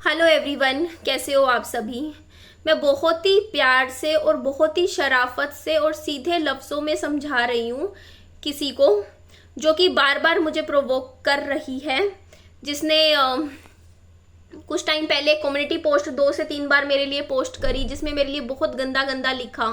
Hello everyone, कैसे हो आप सभी। मैं बहुत ही प्यार से और बहुत ही शराफत से और सीधे लफ्ज़ों में समझा रही हूँ किसी को जो कि बार बार मुझे प्रोवोक कर रही है, जिसने कुछ टाइम पहले कम्युनिटी पोस्ट 2 से 3 बार मेरे लिए पोस्ट करी, जिसमें मेरे लिए बहुत गंदा गंदा लिखा,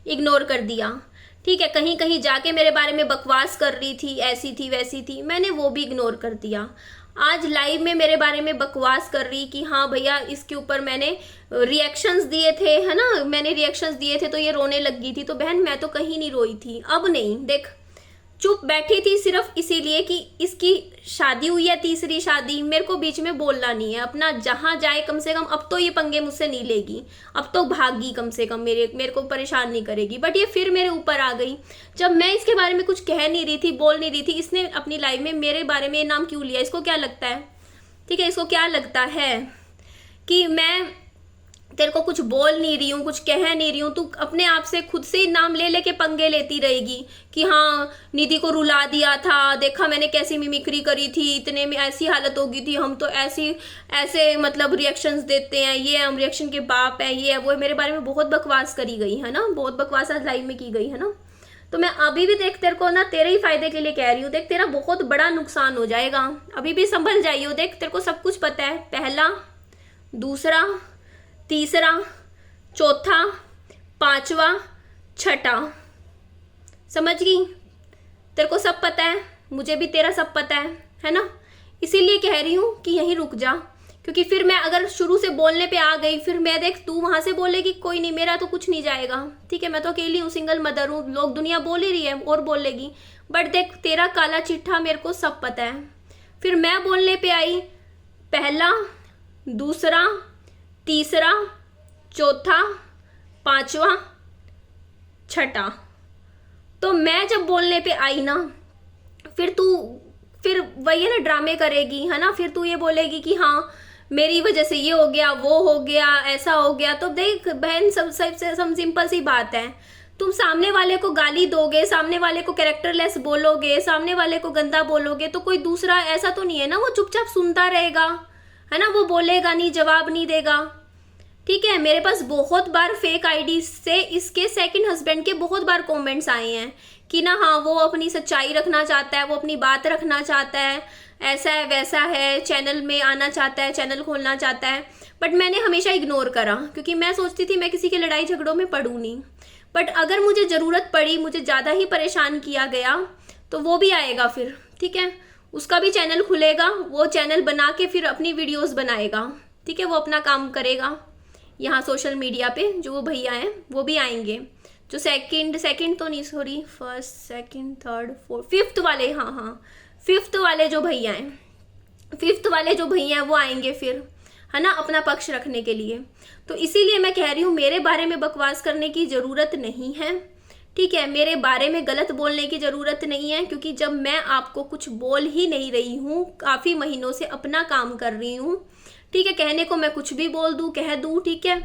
इग्नोर कर दिया। ठीक है, कहीं कहीं जाके मेरे बारे में बकवास कर रही थी, ऐसी थी वैसी थी, मैंने वो भी इग्नोर कर दिया। आज लाइव में मेरे बारे में बकवास कर रही कि हाँ भैया इसके ऊपर मैंने रिएक्शंस दिए थे, है ना, मैंने रिएक्शंस दिए थे तो ये रोने लग गई थी। तो बहन मैं तो कहीं नहीं रोई थी, अब नहीं, देख चुप बैठी थी सिर्फ इसीलिए कि इसकी शादी हुई है, तीसरी शादी, मेरे को बीच में बोलना नहीं है। अपना जहां जाए कम से कम, अब तो ये पंगे मुझसे नहीं लेगी, अब तो भागी कम से कम, मेरे को परेशान नहीं करेगी। बट ये फिर मेरे ऊपर आ गई जब मैं इसके बारे में कुछ कह नहीं रही थी, बोल नहीं रही थी। इसने अपनी लाइफ में मेरे बारे में ये नाम क्यों लिया? इसको क्या लगता है, ठीक है, इसको क्या लगता है कि मैं तेरे को कुछ बोल नहीं रही हूँ, कुछ कह नहीं रही हूँ, तू अपने आप से खुद से ही नाम ले लेके पंगे लेती रहेगी कि हाँ निधि को रुला दिया था, देखा मैंने कैसी मिमिक्री करी थी, इतने में ऐसी हालत हो गई थी, हम तो ऐसी ऐसे मतलब रिएक्शंस देते हैं, ये हम रिएक्शन के बाप हैं, ये है वो है। मेरे बारे में बहुत बकवास करी गई है ना, बहुत बकवास आज लाइव में की गई है ना। तो मैं अभी भी देख तेरे को ना तेरे ही फायदे के लिए कह रही हूँ, देख तेरा बहुत बड़ा नुकसान हो जाएगा, अभी भी संभल जाइयो। देख तेरे को सब कुछ पता है, पहला, दूसरा, तीसरा, चौथा, पांचवा, छठा, समझ गई? तेरे को सब पता है, मुझे भी तेरा सब पता है ना। इसीलिए कह रही हूँ कि यहीं रुक जा, क्योंकि फिर मैं अगर शुरू से बोलने पे आ गई, फिर मैं देख तू वहां से बोलेगी कोई नहीं, मेरा तो कुछ नहीं जाएगा, ठीक है, मैं तो अकेली हूँ, सिंगल मदर हूँ, लोग दुनिया बोल ही रही है और बोलेगी। बट देख तेरा काला चिट्ठा मेरे को सब पता है। फिर मैं बोलने पे आई, पहला, दूसरा, तीसरा, चौथा, पांचवा, छठा, तो मैं जब बोलने पे आई ना, फिर वही है ना, ड्रामे करेगी, है ना। फिर तू ये बोलेगी कि हाँ मेरी वजह से ये हो गया, वो हो गया, ऐसा हो गया। तो देख बहन, सब सिंपल सी बात है, तुम सामने वाले को गाली दोगे, सामने वाले को कैरेक्टरलेस बोलोगे, सामने वाले को गंदा बोलोगे, तो कोई दूसरा ऐसा तो नहीं है ना वो चुपचाप सुनता रहेगा, है ना, वो बोलेगा नहीं, जवाब नहीं देगा। ठीक है, मेरे पास बहुत बार फेक आईडी से इसके सेकंड हस्बैंड के बहुत बार कमेंट्स आए हैं कि ना हाँ वो अपनी सच्चाई रखना चाहता है, वो अपनी बात रखना चाहता है, ऐसा है वैसा है, चैनल में आना चाहता है, चैनल खोलना चाहता है। बट मैंने हमेशा इग्नोर करा, क्योंकि मैं सोचती थी मैं किसी के लड़ाई झगड़ों में पड़ूँ नहीं। बट अगर मुझे ज़रूरत पड़ी, मुझे ज़्यादा ही परेशान किया गया, तो वो भी आएगा फिर, ठीक है, उसका भी चैनल खुलेगा, वो चैनल बना के फिर अपनी वीडियोज़ बनाएगा, ठीक है, वो अपना काम करेगा। यहाँ सोशल मीडिया पे जो वो भैया हैं वो भी आएंगे, जो सेकंड तो नहीं, sorry, first, second, third, fourth, fifth वाले, हाँ, फिफ्थ वाले जो भैया हैं, फिफ्थ वाले जो भैया हैं वो आएंगे फिर, है ना, अपना पक्ष रखने के लिए। तो इसीलिए मैं कह रही हूँ मेरे बारे में बकवास करने की ज़रूरत नहीं है, ठीक है, मेरे बारे में गलत बोलने की ज़रूरत नहीं है, क्योंकि जब मैं आपको कुछ बोल ही नहीं रही हूँ, काफ़ी महीनों से अपना काम कर रही हूँ, ठीक है, कहने को मैं कुछ भी बोल दूँ, कह दूँ, ठीक है,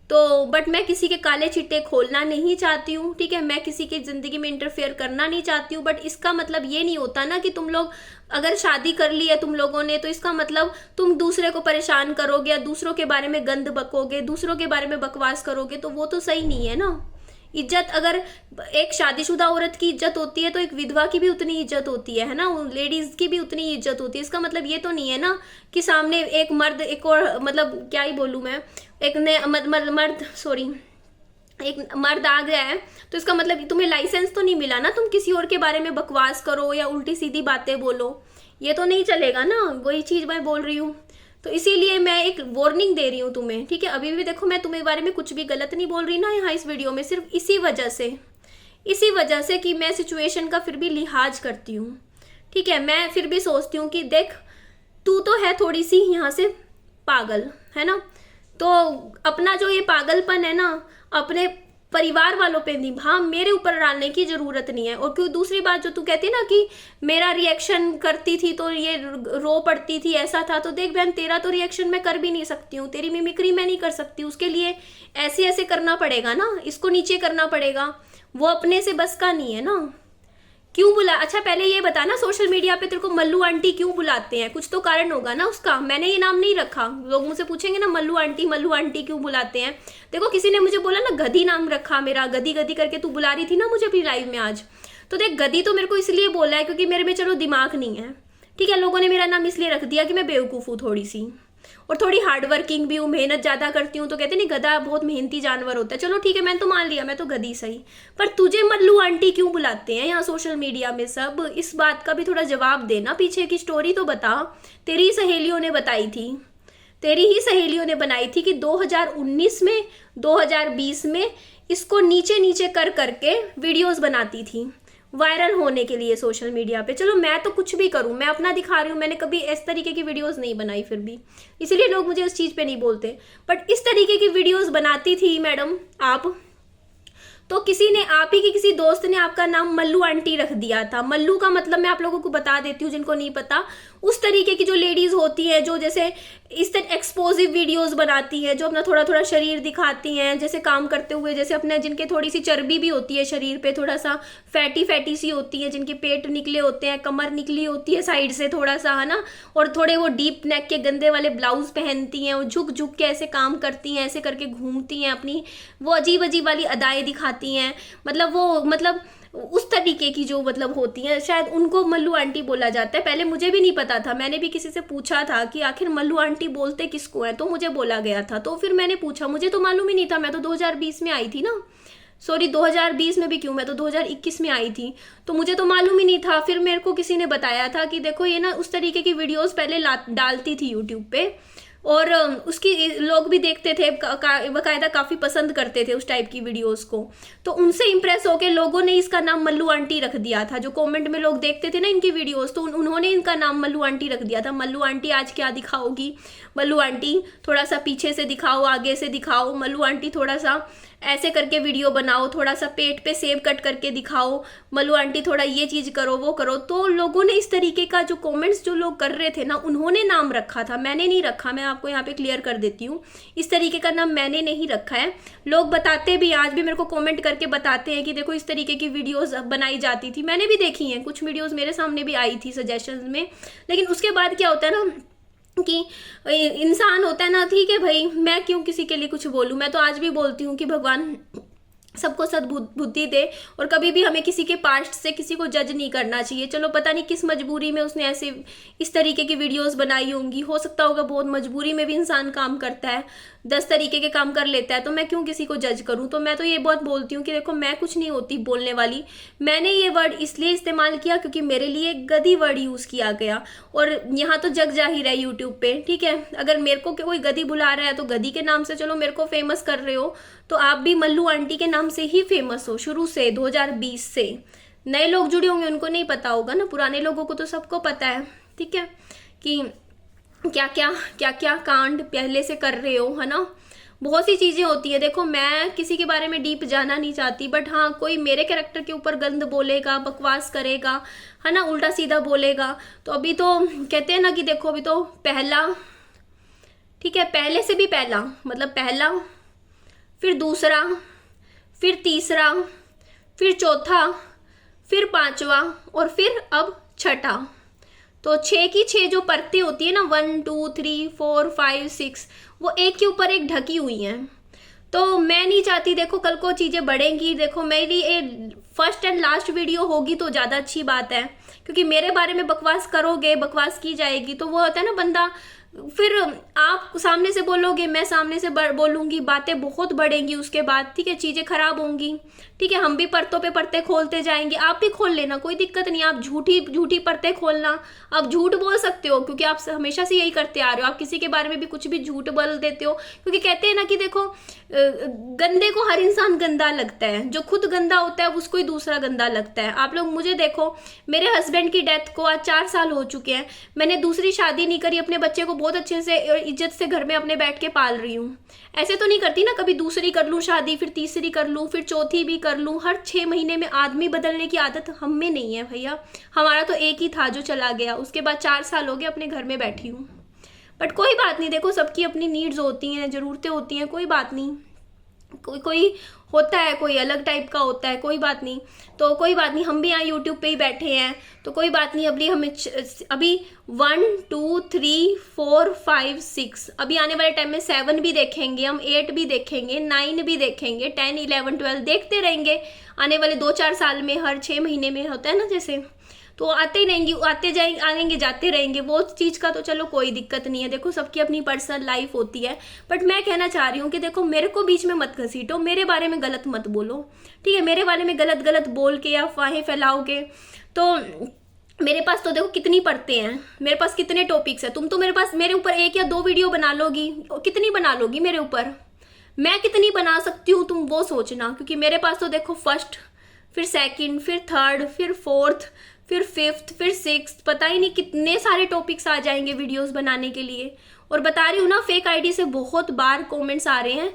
तो बट मैं किसी के काले चिट्टे खोलना नहीं चाहती हूँ, ठीक है, मैं किसी की ज़िंदगी में इंटरफेयर करना नहीं चाहती हूँ। बट इसका मतलब ये नहीं होता ना कि तुम लोग अगर शादी कर ली है तुम लोगों ने, तो इसका मतलब तुम दूसरे को परेशान करोगे या दूसरों के बारे में गंद बकोगे, दूसरों के बारे में बकवास करोगे, तो वो तो सही नहीं है ना। इज्जत, अगर एक शादीशुदा औरत की इज्जत होती है तो एक विधवा की भी उतनी इज्जत होती है ना, लेडीज की भी उतनी इज्जत होती है। इसका मतलब ये तो नहीं है ना कि सामने एक मर्द, एक और, मतलब क्या ही बोलूँ मैं, एक ने मर्द सॉरी, एक मर्द आ गया है तो इसका मतलब तुम्हें लाइसेंस तो नहीं मिला ना, तुम किसी और के बारे में बकवास करो या उल्टी सीधी बातें बोलो, ये तो नहीं चलेगा ना। वही चीज़ मैं बोल रही हूँ, तो इसीलिए मैं एक वार्निंग दे रही हूँ तुम्हें, ठीक है। अभी भी देखो मैं तुम्हें बारे में कुछ भी गलत नहीं बोल रही ना यहाँ इस वीडियो में, सिर्फ इसी वजह से कि मैं सिचुएशन का फिर भी लिहाज करती हूँ, ठीक है। मैं फिर भी सोचती हूँ कि देख तू तो है थोड़ी सी यहाँ से पागल, है ना, तो अपना जो ये पागलपन है ना अपने परिवार वालों पे निभा, मेरे ऊपर डालने की ज़रूरत नहीं है। और क्यों, दूसरी बात जो तू कहती ना कि मेरा रिएक्शन करती थी तो ये रो पड़ती थी, ऐसा था, तो देख बहन तेरा तो रिएक्शन मैं कर भी नहीं सकती हूँ, तेरी मिमिक्री मैं नहीं कर सकती, उसके लिए ऐसे ऐसे करना पड़ेगा ना, इसको नीचे करना पड़ेगा, वो अपने से बस का नहीं है ना। क्यों बुला, अच्छा पहले ये बता ना, सोशल मीडिया पे तेरे को मल्लू आंटी क्यों बुलाते हैं? कुछ तो कारण होगा ना उसका। मैंने ये नाम नहीं रखा। लोग मुझसे पूछेंगे ना मल्लू आंटी क्यों बुलाते हैं। देखो किसी ने मुझे बोला ना गधी नाम रखा मेरा, गधी गधी करके तू बुला रही थी ना मुझे अपनी लाइव में आज। तो देख गधी तो मेरे को इसलिए बोला है क्योंकि मेरे में चलो दिमाग नहीं है, ठीक है। लोगों ने मेरा नाम इसलिए रख दिया कि मैं बेवकूफ़ हूँ थोड़ी सी, और थोड़ी हार्ड वर्किंग भी हूँ, मेहनत ज़्यादा करती हूँ। तो कहते नहीं गधा बहुत मेहनती जानवर होता है। चलो ठीक है, मैंने तो मान लिया मैं तो गधी सही, पर तुझे मल्लू आंटी क्यों बुलाते हैं यहाँ सोशल मीडिया में सब? इस बात का भी थोड़ा जवाब देना, पीछे की स्टोरी तो बता। तेरी सहेलियों ने बताई थी, तेरी ही सहेलियों ने बनाई थी कि 2019 में 2020 में इसको नीचे नीचे कर करके वीडियोस बनाती थी वायरल होने के लिए सोशल मीडिया पे। चलो मैं तो कुछ भी करूं, मैं अपना दिखा रही हूँ, मैंने कभी इस तरीके की वीडियोस नहीं बनाई फिर भी, इसीलिए लोग मुझे उस चीज़ पे नहीं बोलते। बट इस तरीके की वीडियोस बनाती थी मैडम आप, तो किसी ने, आप ही की किसी दोस्त ने आपका नाम मल्लू आंटी रख दिया था। मल्लू का मतलब मैं आप लोगों को बता देती हूँ जिनको नहीं पता। उस तरीके की जो लेडीज होती हैं जो जैसे इस तरह एक्सपोजिव वीडियोस बनाती हैं, जो अपना थोड़ा थोड़ा शरीर दिखाती हैं जैसे काम करते हुए, जैसे अपने जिनके थोड़ी सी चर्बी भी होती है शरीर पे, थोड़ा सा फैटी फैटी सी होती है, जिनके पेट निकले होते हैं, कमर निकली होती है साइड से थोड़ा सा, है ना, और थोड़े वो डीप नेक के गंदे वाले ब्लाउज पहनती हैं, वो झुक झुक के ऐसे काम करती हैं, ऐसे करके घूमती हैं, अपनी वो अजीब अजीब वाली अदाएं दिखाती हैं। मतलब उस तरीके की जो मतलब होती हैं, शायद उनको मल्लू आंटी बोला जाता है। पहले मुझे भी नहीं पता था, मैंने भी किसी से पूछा था कि आखिर मल्लू आंटी बोलते किसको है, तो मुझे बोला गया था। तो फिर मैंने पूछा, मुझे तो मालूम ही नहीं था, मैं तो 2020 में आई थी ना, सॉरी 2020 में भी क्यों, मैं तो 2021 में आई थी, तो मुझे तो मालूम ही नहीं था। फिर मेरे को किसी ने बताया था कि देखो ये ना उस तरीके की वीडियोस पहले डालती थी यूट्यूब पे, और उसकी लोग भी देखते थे, बाकायदा काफ़ी पसंद करते थे उस टाइप की वीडियोस को। तो उनसे इम्प्रेस होकर लोगों ने इसका नाम मल्लू आंटी रख दिया था। जो कमेंट में लोग देखते थे ना इनकी वीडियोस, तो उन्होंने इनका नाम मल्लू आंटी रख दिया था। मल्लू आंटी आज क्या दिखाओगी, मल्लू आंटी थोड़ा सा पीछे से दिखाओ, आगे से दिखाओ, मल्लू आंटी थोड़ा सा ऐसे करके वीडियो बनाओ, थोड़ा सा पेट पे सेब कट करके दिखाओ, मल्लू आंटी थोड़ा ये चीज़ करो वो करो। तो लोगों ने इस तरीके का जो कमेंट्स जो लोग कर रहे थे ना, उन्होंने नाम रखा था, मैंने नहीं रखा। मैं आपको यहाँ पे क्लियर कर देती हूँ, इस तरीके का नाम मैंने नहीं रखा है। लोग बताते भी, आज भी मेरे को कमेंट करके बताते हैं कि देखो इस तरीके की वीडियोस बनाई जाती थी। मैंने भी देखी हैं, कुछ वीडियोस मेरे सामने भी आई थी सजेशंस में, लेकिन उसके बाद क्या होता है ना कि इंसान होता है ना, ठीक है भाई मैं क्यों किसी के लिए कुछ बोलूँ। मैं तो आज भी बोलती हूँ कि भगवान सबको सद्बुद्धि दे, और कभी भी हमें किसी के पास्ट से किसी को जज नहीं करना चाहिए। चलो पता नहीं किस मजबूरी में उसने ऐसे इस तरीके की वीडियोस बनाई होंगी, हो सकता होगा बहुत मजबूरी में भी इंसान काम करता है, 10 तरीके के काम कर लेता है, तो मैं क्यों किसी को जज करूं। तो मैं तो ये बहुत बोलती हूँ कि देखो मैं कुछ नहीं होती बोलने वाली। मैंने ये वर्ड इसलिए इस्तेमाल किया क्योंकि मेरे लिए एक गधी वर्ड यूज़ किया गया, और यहाँ तो जग जाहिर है यूट्यूब पे, ठीक है। अगर मेरे को कोई गधी बुला रहा है तो गधी के नाम से चलो मेरे को फेमस कर रहे हो, तो आप भी मल्लू आंटी के नाम से ही फेमस हो शुरू से 2020 से। नए लोग जुड़े होंगे उनको नहीं पता होगा ना, पुराने लोगों को तो सबको पता है, ठीक है, कि क्या क्या कांड पहले से कर रहे हो, है ना। बहुत सी चीज़ें होती है। देखो मैं किसी के बारे में डीप जाना नहीं चाहती, बट हाँ कोई मेरे कैरेक्टर के ऊपर गंद बोलेगा, बकवास करेगा, है ना, उल्टा सीधा बोलेगा, तो अभी तो कहते हैं ना कि देखो अभी तो पहला, ठीक है, पहले से भी पहला, मतलब पहला, फिर दूसरा, फिर तीसरा, फिर चौथा, फिर पांचवा, और फिर अब छठा। तो 6 की 6 जो परतें होती है ना, 1 2 3 4 5 6, वो एक के ऊपर एक ढकी हुई हैं। तो मैं नहीं चाहती, देखो कल को चीज़ें बढ़ेंगी। देखो मेरी फर्स्ट एंड लास्ट वीडियो होगी तो ज़्यादा अच्छी बात है, क्योंकि मेरे बारे में बकवास करोगे, बकवास की जाएगी, तो वो होता है ना बंदा, फिर आप सामने से बोलोगे, मैं सामने से बोलूँगी, बातें बहुत बढ़ेंगी उसके बाद, ठीक है, चीज़ें खराब होंगी, ठीक है। हम भी परतों पे परतें खोलते जाएंगे, आप भी खोल लेना, कोई दिक्कत नहीं। आप झूठी परतें खोलना, आप झूठ बोल सकते हो, क्योंकि आप हमेशा से यही करते आ रहे हो, आप किसी के बारे में भी कुछ भी झूठ बोल देते हो, क्योंकि कहते हैं ना कि देखो गंदे को हर इंसान गंदा लगता है, जो खुद गंदा होता है उसको ही दूसरा गंदा लगता है। आप लोग मुझे देखो, मेरे हस्बैंड की डेथ को आज 4 साल हो चुके हैं, मैंने दूसरी शादी नहीं करी, अपने बच्चे को बहुत अच्छे से इज्जत से घर में अपने बैठ के पाल रही हूँ। ऐसे तो नहीं करती ना, कभी दूसरी कर लूँ शादी, फिर तीसरी कर लूँ, फिर चौथी भी कर लूँ। हर 6 महीने में आदमी बदलने की आदत हम में नहीं है भैया, हमारा तो एक ही था जो चला गया, उसके बाद 4 साल हो गए अपने घर में बैठी हूँ। बट कोई बात नहीं, देखो सबकी अपनी नीड्स होती हैं, ज़रूरतें होती हैं, कोई बात नहीं, कोई होता है, कोई अलग टाइप का होता है, कोई बात नहीं। तो कोई बात नहीं, हम भी यहाँ यूट्यूब पे ही बैठे हैं, तो कोई बात नहीं। अभी 1 2 3 4 5 6, अभी आने वाले टाइम में 7 भी देखेंगे हम, 8 भी देखेंगे, 9 भी देखेंगे, 10 11 12 देखते रहेंगे आने वाले 2-4 साल में। हर 6 महीने में होता है ना जैसे, तो आते ही रहेंगे, आएंगे जाते रहेंगे। वो चीज़ का तो चलो कोई दिक्कत नहीं है, देखो सबकी अपनी पर्सनल लाइफ होती है। बट मैं कहना चाह रही हूँ कि देखो मेरे को बीच में मत घसीटो, मेरे बारे में गलत मत बोलो, ठीक है। मेरे बारे में गलत बोल के अफवाहें फैलाओगे तो मेरे पास तो देखो कितनी पढ़ते हैं, मेरे पास कितने टॉपिक्स हैं। तुम तो मेरे ऊपर 1 या 2 वीडियो बना लोगी, कितनी बना लोगी मेरे ऊपर, मैं कितनी बना सकती हूँ तुम वो सोचना। क्योंकि मेरे पास तो देखो फर्स्ट, फिर सेकंड, फिर थर्ड, फिर फोर्थ, फिर फिफ्थ, फिर सिक्स्थ, पता ही नहीं कितने सारे टॉपिक्स आ जाएंगे वीडियोस बनाने के लिए। और बता रही हूँ ना, फेक आईडी से बहुत बार कमेंट्स आ रहे हैं,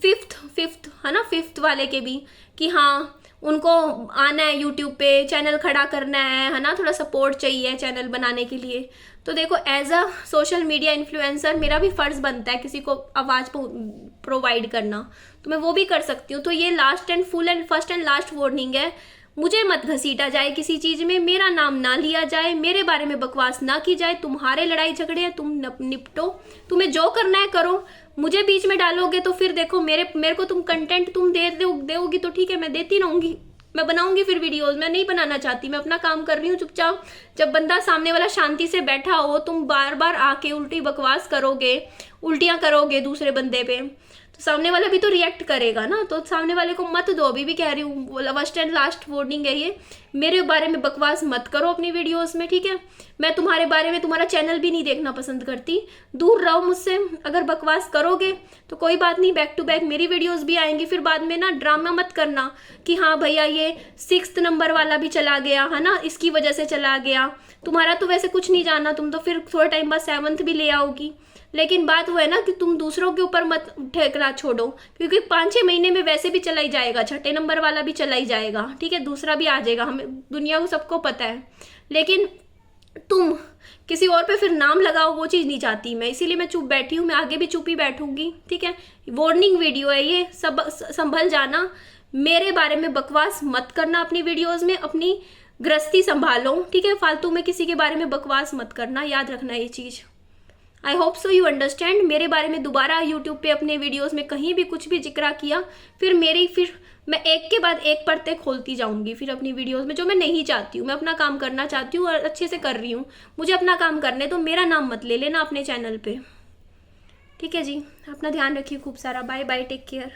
फिफ्थ है ना, फिफ्थ वाले के भी, कि हाँ उनको आना है यूट्यूब पे, चैनल खड़ा करना है ना, थोड़ा सपोर्ट चाहिए चैनल बनाने के लिए। तो देखो as a social media influencer मेरा भी फर्ज बनता है किसी को आवाज़ प्रोवाइड करना, तो मैं वो भी कर सकती हूँ। तो ये last and first and last warning है, मुझे मत घसीटा जाए किसी चीज़ में, मेरा नाम ना लिया जाए, मेरे बारे में बकवास ना की जाए। तुम्हारे लड़ाई झगड़े हैं, तुम निपटो, तुम्हें जो करना है करो। मुझे बीच में डालोगे तो फिर देखो मेरे को तुम कंटेंट तुम दोगी तो ठीक है, मैं देती रहूंगी, मैं बनाऊंगी फिर वीडियोस। मैं नहीं बनाना चाहती, मैं अपना काम कर रही हूँ चुपचाप। जब बंदा सामने वाला शांति से बैठा हो, तुम बार बार आके उल्टी बकवास करोगे, उल्टियां करोगे दूसरे बंदे पे, तो सामने वाला भी तो रिएक्ट करेगा ना। तो सामने वाले को मत दो, अभी भी कह रही हूँ, फर्स्ट एंड लास्ट वार्निंग है ये, मेरे बारे में बकवास मत करो अपनी वीडियोस में, ठीक है। मैं तुम्हारे बारे में, तुम्हारा चैनल भी नहीं देखना पसंद करती, दूर रहो मुझसे। अगर बकवास करोगे तो कोई बात नहीं, बैक टू बैक मेरी वीडियोस भी आएंगी। फिर बाद में ना ड्रामा मत करना कि हाँ भैया ये 6th नंबर वाला भी चला गया है ना, इसकी वजह से चला गया। तुम्हारा तो वैसे कुछ नहीं जाना, तुम तो फिर थोड़े टाइम बाद 7th भी ले आओगी। लेकिन बात वो है ना कि तुम दूसरों के ऊपर मत ठेकरा छोड़ो, क्योंकि 5-6 महीने में वैसे भी चला ही जाएगा, 6ठे नंबर वाला भी चला ही जाएगा, ठीक है, दूसरा भी आ जाएगा, हमें दुनिया को सबको पता है। लेकिन तुम किसी और पे फिर नाम लगाओ, वो चीज़ नहीं चाहती मैं, इसीलिए मैं चुप बैठी हूँ। मैं आगे भी चुप ही बैठूंगी, ठीक है। वार्निंग वीडियो है ये, सब संभल जाना। मेरे बारे में बकवास मत करना अपनी वीडियोज़ में, अपनी गृहस्थी संभालो, ठीक है। फालतू में किसी के बारे में बकवास मत करना, याद रखना ये चीज़। I hope so you understand. मेरे बारे में दोबारा यूट्यूब पे अपने वीडियोस में कहीं भी कुछ भी जिक्र किया, फिर मैं एक के बाद एक परतें खोलती जाऊंगी फिर अपनी वीडियोस में, जो मैं नहीं चाहती हूँ। मैं अपना काम करना चाहती हूँ और अच्छे से कर रही हूँ, मुझे अपना काम करने तो मेरा नाम मत ले लेना अपने चैनल पे, ठीक है जी। अपना ध्यान रखिए खूब सारा, बाय बाय, टेक केयर।